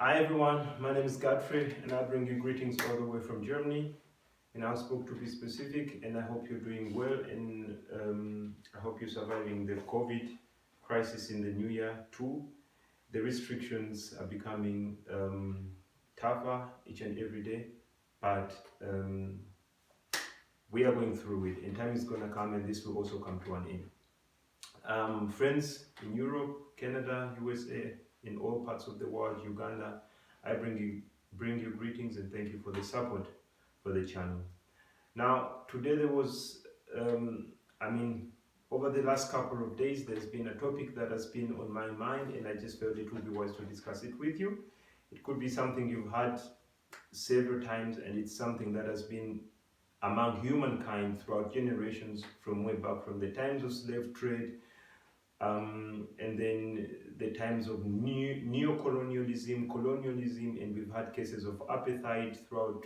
Hi everyone, my name is Godfrey and I bring you greetings all the way from Germany. And I spoke to be specific, and I hope you're doing well, and I hope you're surviving the COVID crisis in the new year too. The restrictions are becoming tougher each and every day, but we are going through it, and time is going to come and this will also come to an end. Friends in Europe, Canada, USA, in all parts of the world, Uganda, I bring you greetings and thank you for the support for the channel. Now, today there was, over the last couple of days, there's been a topic that has been on my mind, and I just felt it would be wise to discuss it with you. It could be something you've heard several times, and it's something that has been among humankind throughout generations, from way back from the times of slave trade, and then the times of neo-colonialism, colonialism, and we've had cases of apartheid throughout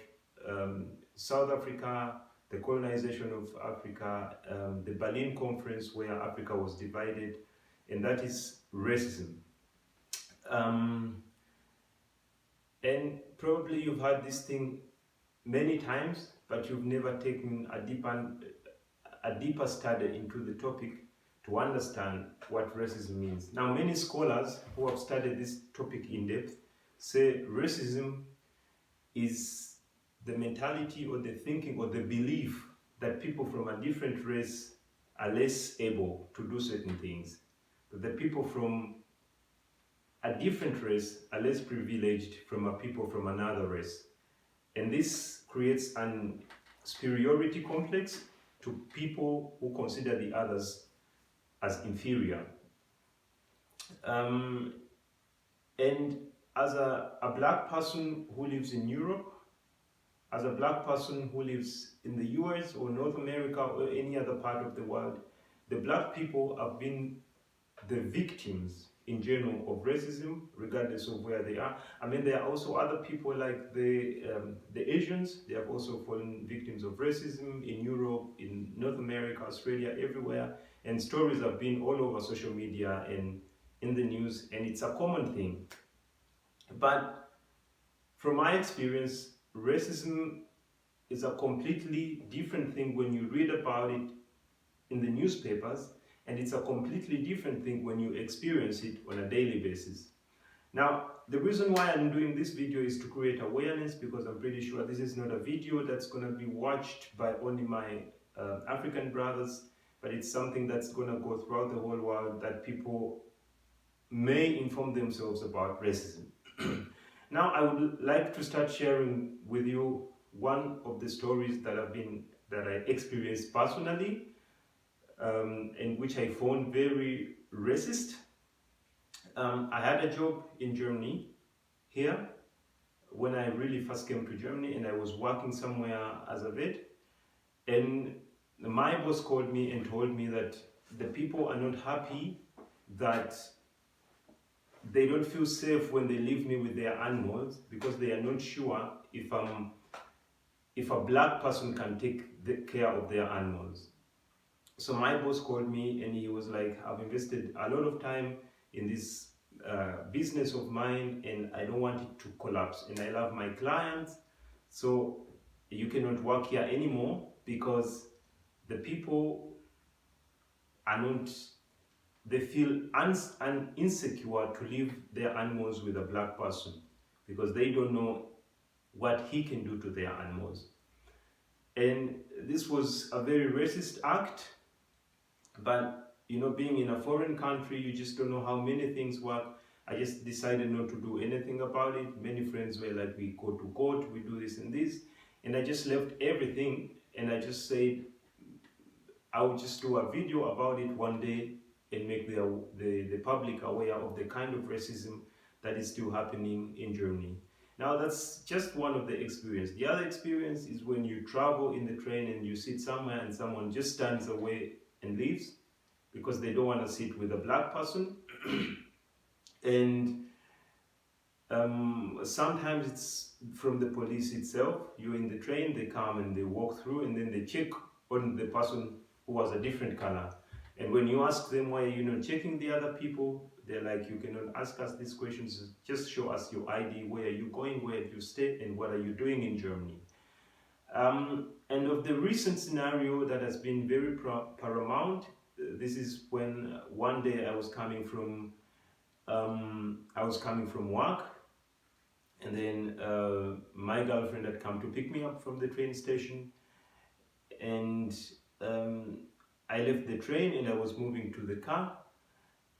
South Africa, the colonization of Africa, the Berlin Conference where Africa was divided, and that is racism. And probably you've heard this thing many times, but you've never taken a deeper study into the topic to understand what racism means. Now, many scholars who have studied this topic in depth say racism is the mentality or the thinking or the belief that people from a different race are less able to do certain things. That the people from a different race are less privileged from a people from another race. And this creates an superiority complex to people who consider the others as inferior. And as a black person who lives in Europe, as a black person who lives in the US or North America or any other part of the world, the black people have been the victims in general of racism, regardless of where they are. I mean, there are also other people like the Asians. They have also fallen victims of racism in Europe, in North America, Australia, everywhere. And stories have been all over social media and in the news, and it's a common thing. But from my experience, racism is a completely different thing when you read about it in the newspapers, and it's a completely different thing when you experience it on a daily basis. Now, the reason why I'm doing this video is to create awareness, because I'm pretty sure this is not a video that's going to be watched by only my African brothers, but it's something that's going to go throughout the whole world, that people may inform themselves about racism. Now, I would like to start sharing with you one of the stories that I experienced personally, and which I found very racist. I had a job in Germany here when I really first came to Germany, and I was working somewhere as a vet, and my boss called me and told me that the people are not happy, that they don't feel safe when they leave me with their animals, because they are not sure if a black person can take care of their animals. So my boss called me and he was like, I've invested a lot of time in this business of mine, and I don't want it to collapse, and I love my clients, so you cannot work here anymore, because the people are not, they feel insecure to leave their animals with a black person, because they don't know what he can do to their animals. And this was a very racist act, but you know, being in a foreign country, you just don't know how many things work. I just decided not to do anything about it. Many friends were like, we go to court, we do this and this, and I just left everything, and I just said I would just do a video about it one day and make the public aware of the kind of racism that is still happening in Germany. Now, that's just one of the experiences. The other experience is when you travel in the train and you sit somewhere and someone just stands away and leaves because they don't want to sit with a black person. And sometimes it's from the police itself. You're in the train, they come and they walk through, and then they check on the person who was a different color. And when you ask them why you're not checking the other people, They're like, you cannot ask us these questions, just show us your ID, where are you going, where do you stay, and what are you doing in Germany. And of the recent scenario that has been very paramount, this is when one day I was coming from work, and then my girlfriend had come to pick me up from the train station, and I left the train and I was moving to the car,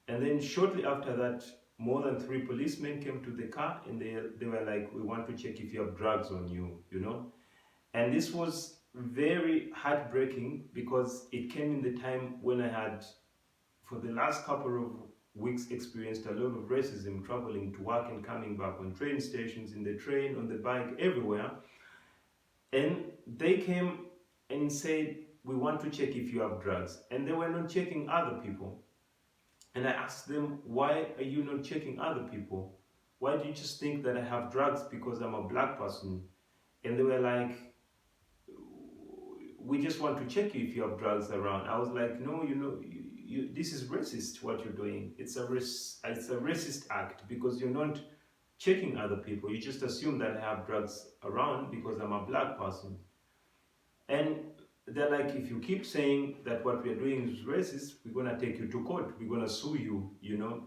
and then shortly after that, more than 3 policemen came to the car, and they were like, we want to check if you have drugs on you, you know. And this was very heartbreaking because it came in the time when I had, for the last couple of weeks, experienced a lot of racism traveling to work and coming back on train stations, in the train, on the bike, everywhere. And they came and said, we want to check if you have drugs. And they were not checking other people. And I asked them, why are you not checking other people? Why do you just think that I have drugs because I'm a black person? And they were like, we just want to check you if you have drugs around. I was like, no, this is racist what you're doing. It's a racist act because you're not checking other people. You just assume that I have drugs around because I'm a black person. And they're like, if you keep saying that what we're doing is racist, we're going to take you to court. We're going to sue you, you know.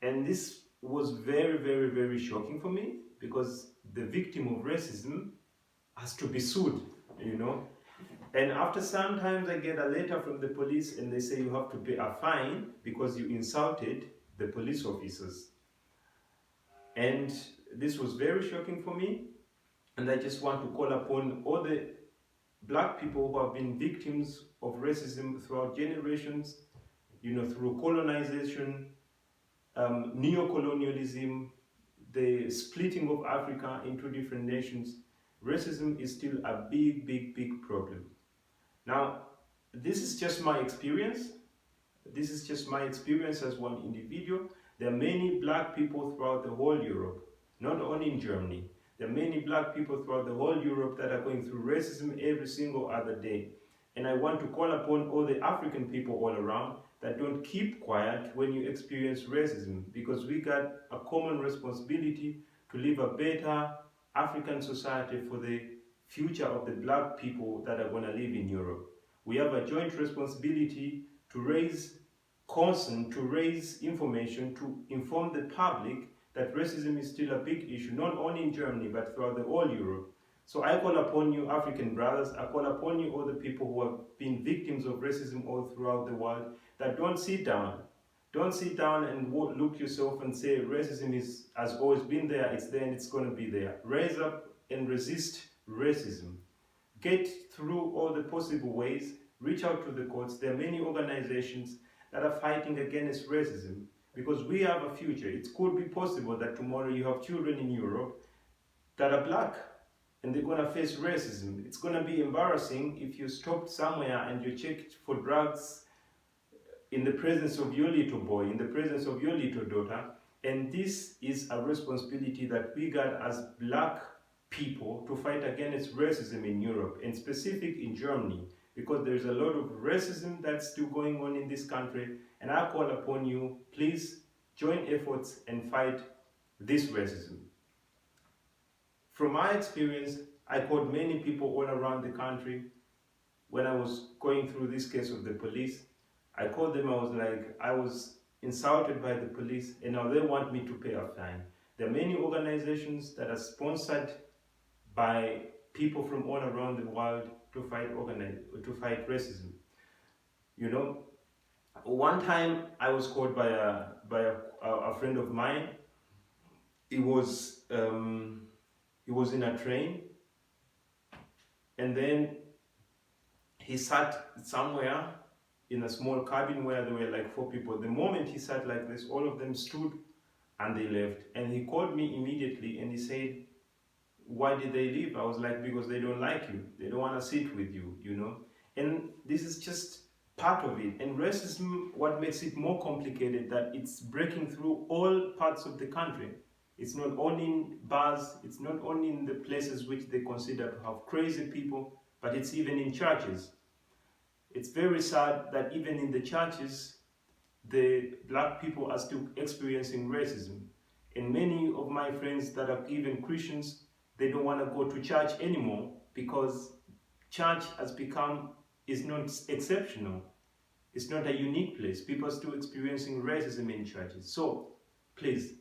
And this was very, very, very shocking for me because the victim of racism has to be sued, you know. And after some time, I get a letter from the police and they say you have to pay a fine because you insulted the police officers. And this was very shocking for me. And I just want to call upon all the black people who have been victims of racism throughout generations, you know, through colonization, neo-colonialism, the splitting of Africa into different nations. Racism is still a big, big, big problem. Now, this is just my experience. This is just my experience as one individual. There are many black people throughout the whole Europe, not only in Germany. There are many black people throughout the whole Europe that are going through racism every single other day. And I want to call upon all the African people all around that don't keep quiet when you experience racism, because we got a common responsibility to live a better African society for the future of the black people that are going to live in Europe. We have a joint responsibility to raise concern, to raise information, to inform the public that racism is still a big issue, not only in Germany, but throughout the whole Europe. So I call upon you, African brothers, I call upon you, all the people who have been victims of racism all throughout the world, that don't sit down. Don't sit down and look yourself and say racism has always been there, it's there and it's going to be there. Raise up and resist racism. Get through all the possible ways, reach out to the courts. There are many organizations that are fighting against racism because we have a future. It could be possible that tomorrow you have children in Europe that are black and they're going to face racism. It's going to be embarrassing if you stopped somewhere and you checked for drugs in the presence of your little boy, in the presence of your little daughter. And this is a responsibility that we got as black people to fight against racism in Europe, and specific in Germany, because there's a lot of racism that's still going on in this country. And I call upon you, please join efforts and fight this racism. From my experience, I called many people all around the country when I was going through this case of the police. I called them, I was like, I was insulted by the police and now they want me to pay a fine. There are many organizations that are sponsored by people from all around the world to fight racism. You know, one time I was called by a friend of mine. He was in a train, and then he sat somewhere in a small cabin where there were like 4 people. The moment he sat like this, all of them stood and they left. And he called me immediately and he said, why did they leave? I was like, because they don't like you. They don't want to sit with you, you know. And this is just part of it. And racism, what makes it more complicated, that it's breaking through all parts of the country. It's not only in bars, it's not only in the places which they consider to have crazy people, but it's even in churches. It's very sad that even in the churches, the black people are still experiencing racism. And many of my friends that are even Christians, they don't want to go to church anymore because church has become, is not exceptional. It's not a unique place. People are still experiencing racism in churches. So please,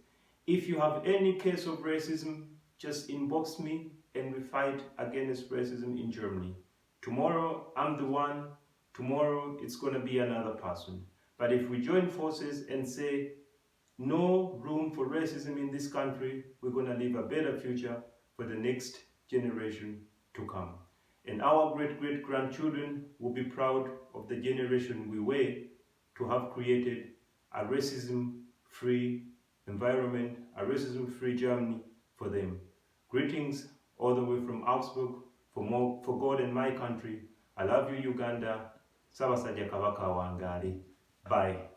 if you have any case of racism, just inbox me and we fight against racism in Germany. Tomorrow, I'm the one. Tomorrow, it's going to be another person. But if we join forces and say, no room for racism in this country, we're going to leave a better future for the next generation to come. And our great-great-grandchildren will be proud of the generation we were to have created a racism-free environment, a racism-free Germany for them. Greetings all the way from Augsburg, for God and my country. I love you, Uganda. Sabasajja Kabaka Wangali. Bye.